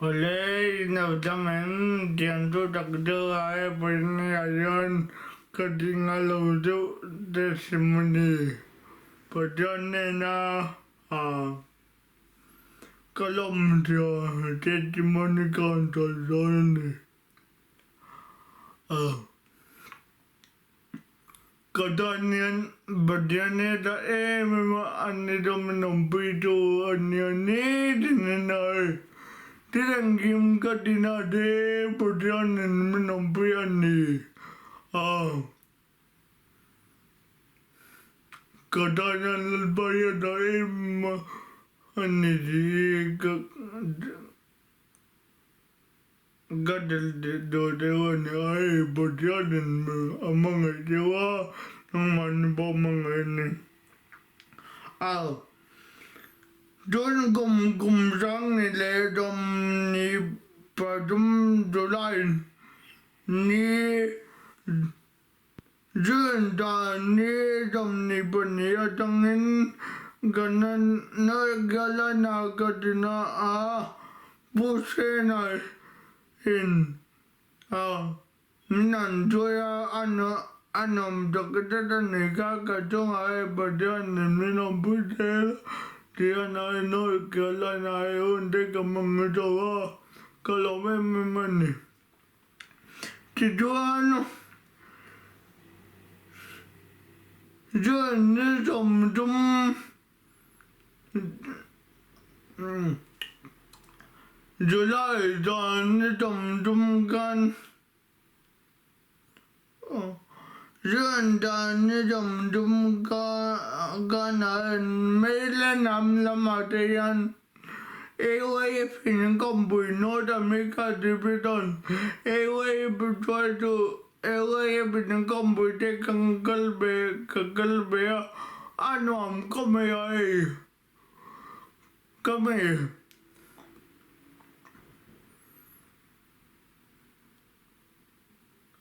Oleh inaudaman tianto takdo ay pernyayon ketinggalan itu testimoni. Padahal na kolom dia testimoni kantor ni. Kadanian badiannya dah memang ane tu menampi tu ane dinai. Tirangkim kadina de badian menampi ane. Kadanian lebaya dah ane di gadal do dewa ni ay badian amang dewa naman po mga ini. Doon kumrang nila dom ni padum dolain ni Jun da ni dom ni baniya tangin ganan na gala na gadina puse na in minan joya anam dakita ni kakatong ay badian ni minam puse dia na no gala na unde kamang ito kalau memang ni tiduan Jun ni dom July dan ni dom kan Jun dan ni dom kan mele nam lamatayan ewe fin kombu no da meka dibiton ewe bitwa tu ewe bin kombu te kagalbe anam kome ay kame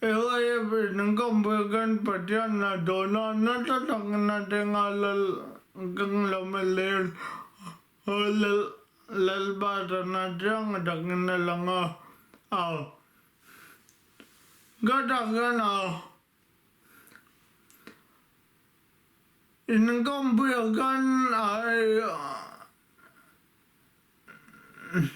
ewe bin kombu kan patian na dona na tatang na dengalal gang lamelel lalbata na diyang dagin na lang gadagan inangkambuyagan ay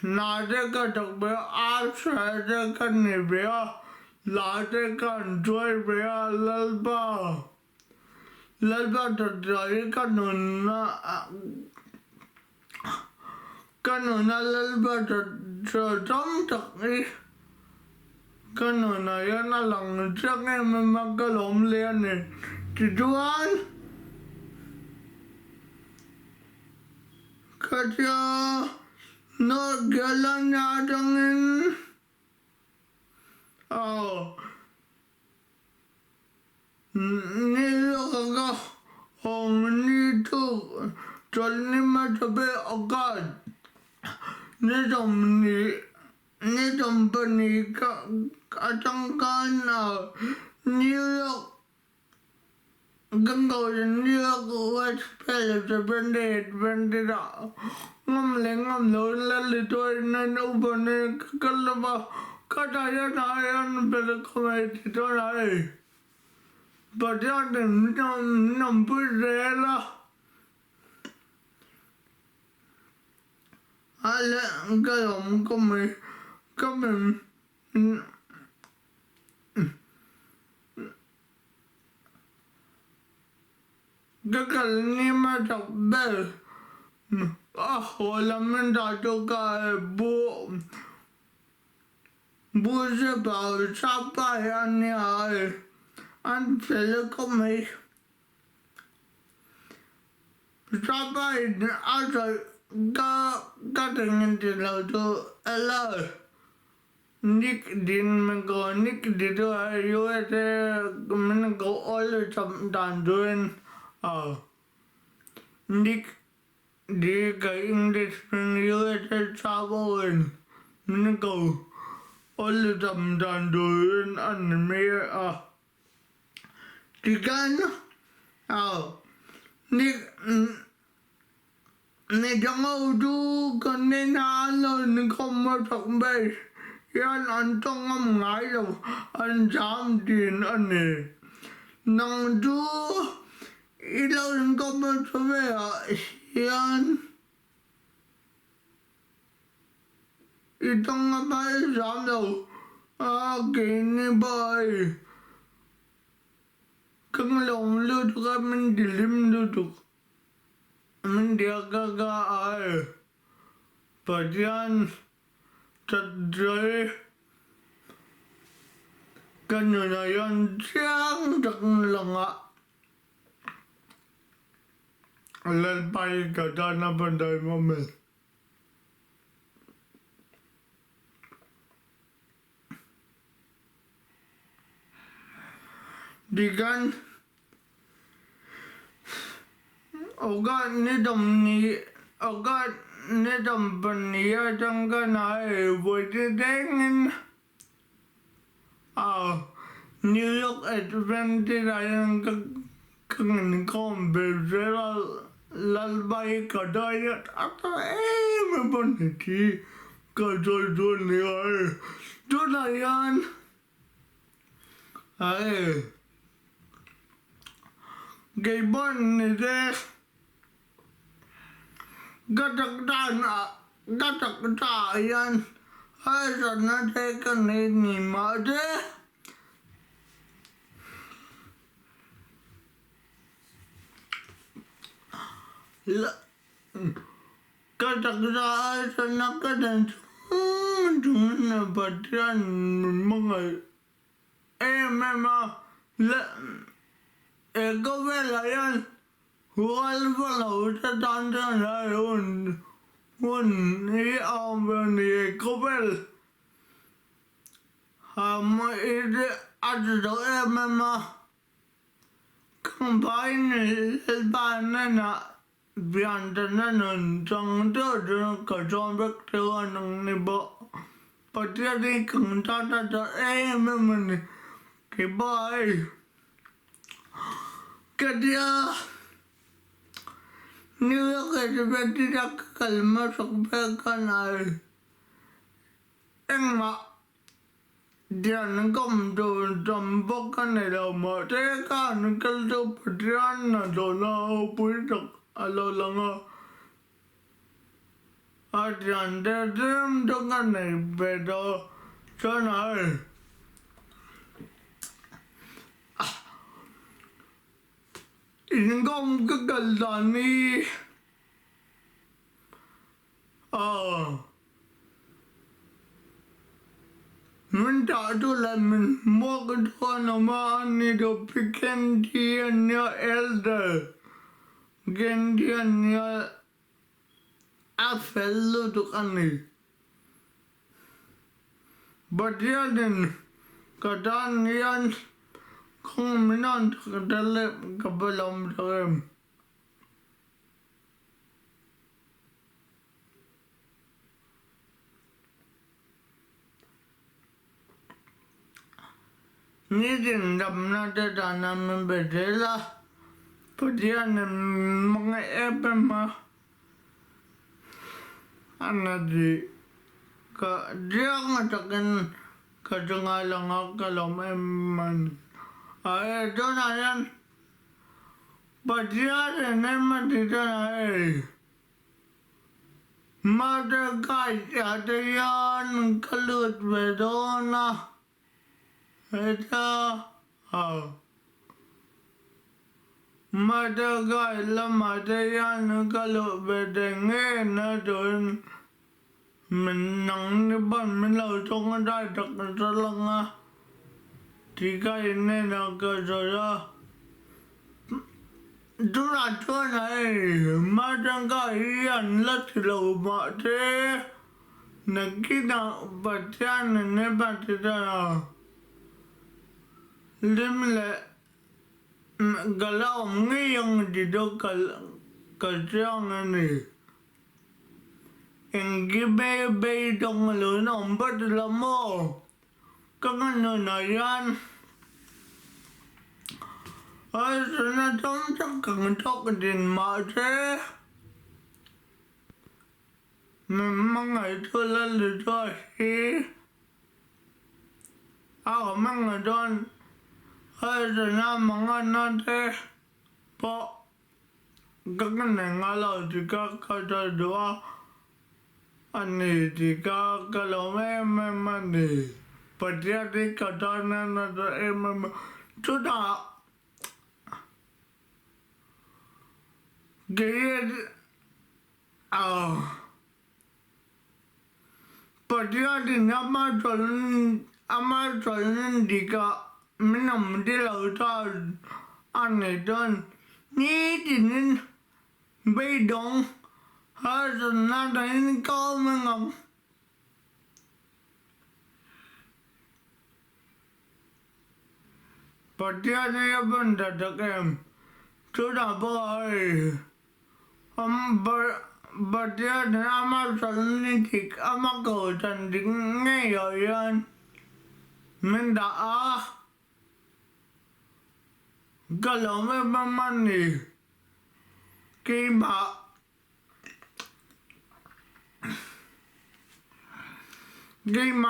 nadegadak ba asadagan ni ba ladegan joy ba lalba tatayi kanuna lalba tatamtak kanuna yan na lang siya magagalom liyan tiduan kaya nagalan nadangin nilakaga nito tol ni matabi agad nitong panika katangkan nilak gangawin nilak west pala sa bandit ngam lalito na nauban na kakalaba kataya na yan pero kumay dito na Padahal nampurela ala galom kami gagal ni matakbel wala man dato ka bu sebab siapa yang ni ang sila kami sabay asa katingin sila to ala Nick din dito ay USA go all sometime doing Nick di ka English in USA travel go all sometime doing anime Tigan, Ni jangan tu kanina ano ni kommer takbay. Yan antong ang ngayon ang jam din ani. Nang tu ilaw ng kommer sabay yan. Itong nga ba jam daw. Kini ba kang long luto ka man dilim luto. Hindi agaga Padiyan tadray kanyo na yan siyang dakang langa. Lalpay ka na banday mamel. Digan ogat ni dom baniya jangga na wadi dengin New York Adventure ayang kang berbeza lalbay kadayat atau maboniti kadol ni donayan Gaybon ni deh gatak-gayan sana tekan ini made gatak-gayan sana kadan cuma batian mga memang ego belayan Hualngo sa tantan na yun ni Kobel ide ato mama combine ilbana na biyanda na nun sang doon kajombek tewa ng nibo pati rin kung tatata mama ni kibay kaya New York Adventure kalma sakbekan engma diyan kom do dambokan nila mo teka nikal do padiyan na do na puitok alo lang diyan dedem do ka na bedo sana Ingom kagalani minta tu lamin mo kedua nama ni do piken dia elder gendian afel tu kan ni badian kadan yan kung minan kadalip kabalam darim. Ni dindam na dadana membedela padian mga ebema anadi ka dia ngatakan kadengalang akalam eman doon na yan. Padiyan naman dito na Madagay ate yan kalut bedona. Ito Madagay lamate yan kalut bedenge na doon. Menang niban milaw itong dadak na talanga. Tiga ini nak kerja, dua tuan macam kalian lagi lau mati, nak kita baca ni baca limle galau ngiyang dito kerja ni, inggibe be dong lu nombor lamo. Kagano na yan sana tong kang tok din mate mang ngày tôi lên được rồi thì mang ngày don hay rồi na mang ngày nó thế po các cái này ngay là thì các cái đó đó anh này thì các lỗ em này bật ra đi cả đó nên là em chú đã cái bật ra thì nó mà trốn đi cả mình nằm đi lâu ta anh này đơn ní thì nên bị động hay rồi nó đánh câu mình ngọc bật ra này bên đó được em chú đã boy bật ra thì ama trốn đi thì ama cầu trần đứng ngay rồi anh mình đã cái lỗ mấy băm này khi mà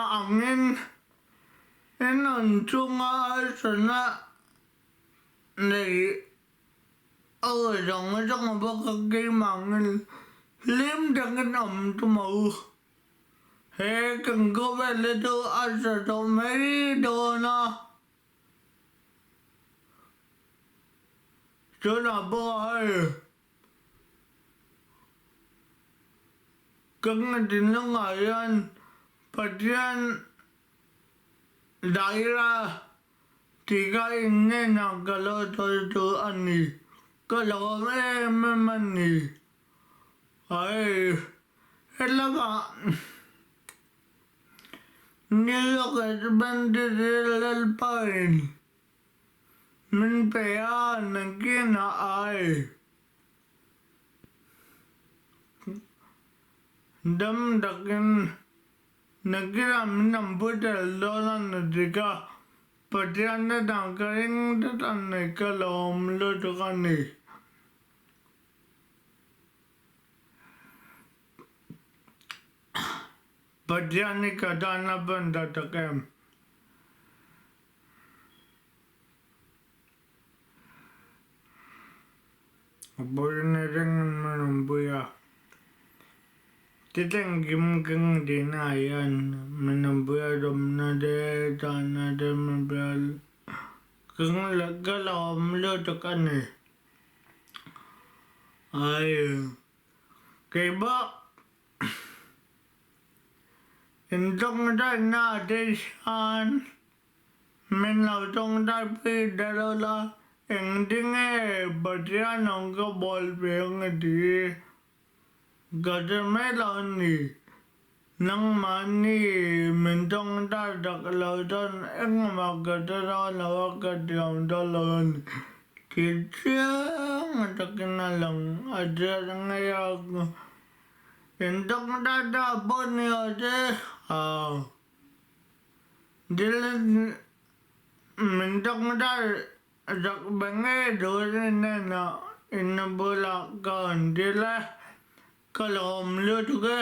ông nên ẩn chung ở sân này ở trong một bậc khi mà ông liếm được cái nồng cho mù hệ cần có về lên tôi ở sân cho mấy đồ nó chỗ nào boy cần đến lúc ngày anh bật ra đại ra thì cái nghe nào cái lo thôi cho anh đi cái lo em anh đi ấy hết là cả như cái bên đi lên pain mình phải ăn cái nào ai đâm đặc in Nagira minam buta lolan nadika Patiana dankaring tataneka lom lotokani Patiani katana banda takem Aborina ring manumbuya Titang gimgang dinayan manambuya domna de tana de mabal kung lagalam lotokani ay kay ba indong da na de shan men lao tong da pe darola ending badya nong ka bol pe ngadi gada mấy lần nè nắng mà nè mình trong ta đặt lời trên em mà gada đó là cái điều đó lên thì chứ mà ta cái này lần ở đây ngay mình trong ta đã bốn nhiều chứ đi lên mình trong ta đặt bằng nghe rồi nên là in bữa là còn đi lên Kalau melihat juga